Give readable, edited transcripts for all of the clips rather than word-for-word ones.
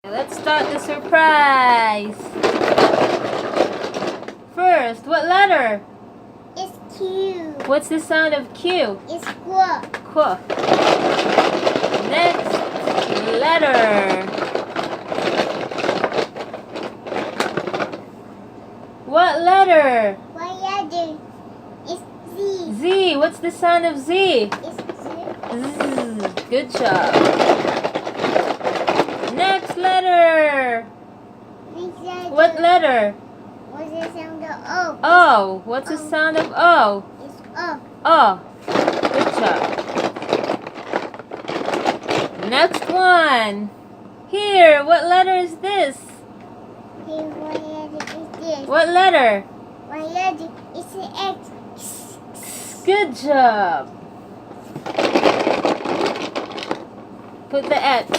Let's start the surprise. First, what letter? It's Q. What's the sound of Q? It's Qu. Qu. Next letter. What letter? What letter? It's Z. Z. What's the sound of Z? It's Z. Z. Good job. Next letter. What letter? What's the sound of O? O. What's the sound of O? It's O. O. Good job. Next one. Here, what letter is this? Hey, what letter is this? What letter? What letter? It's an X. Good job. Put the X.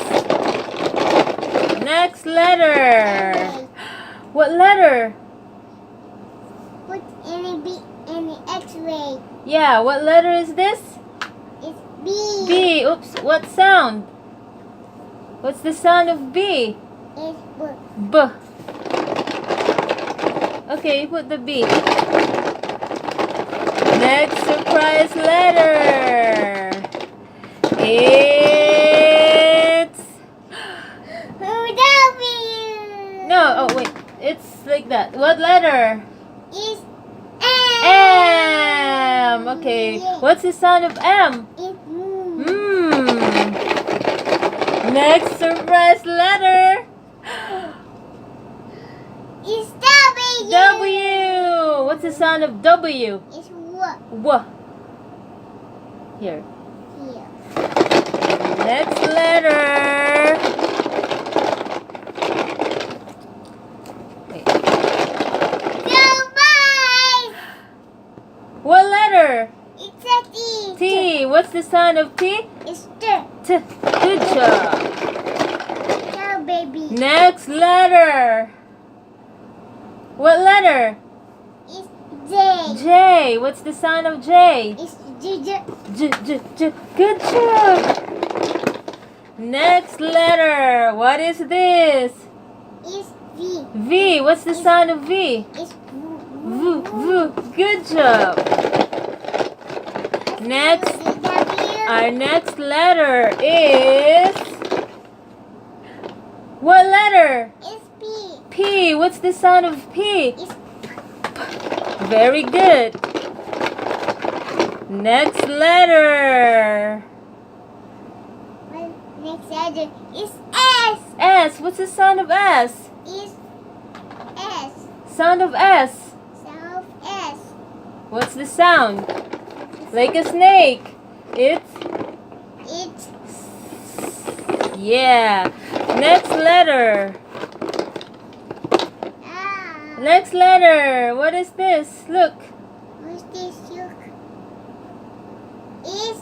Next letter. What letter? Put any B in the X-ray. Yeah, what letter is this? It's B. B. Oops, what sound? What's the sound of B? It's B. B. Okay, put the B. Next surprise letter. It's... W. No, oh wait. It's like that. What letter? It's M. Okay. What's the sound of M? It's Next surprise letter. It's W. W. What's the sound of W? It's W. W. Here. Here. Next letter. Wait. Goodbye. What letter? It's a T. T. What's the sound of T? It's T. T. Good job. Go, baby. Next letter. What letter? It's J. J. What's the sound of J? It's J. J. J. J. J. Good job. Next letter. What is this? It's V. V. What's the sound of V? It's V. V. Good job. Next. W. Our next letter is... What letter? It's P. P. What's the sound of P? It's Very good. Next letter. next letter. It's S. S. What's the sound of S? It's S. Sound of S. Sound S. What's the sound? Like a snake. It's... It's Yeah. Next letter. ah. Next letter. What is this? Look. What's this? Look. It's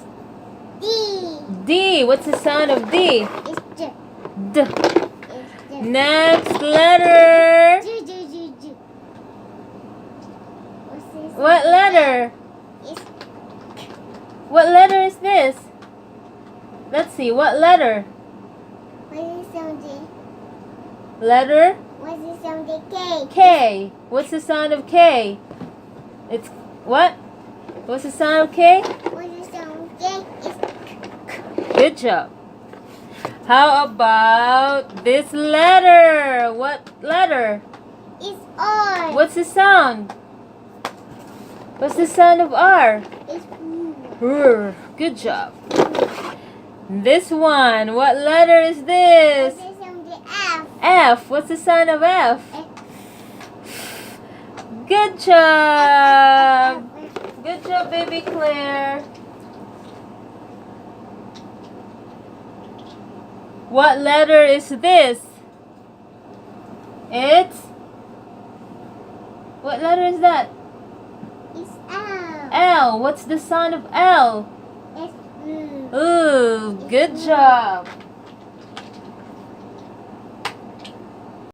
D. D. What's the sound of D? It's J. D. It's J. Next letter. J. J. J. J. What's this? What letter? It's What letter is this? Let's see. What letter? what's the sound J? Letter What's the sound K? K. What's the sound of K? It's what? What's the sound of K? What's the sound J? It's Good job. How about this letter? What letter? It's R. What's the sound? What's the sound of R? It's R. Good job. This one. What letter is this? what's the sound F? F. What's the sound of F? F. Good job. Good job, baby Claire. What letter is this? It's... What letter is that? It's L. L. What's the sound of L? It's Ooh, good job.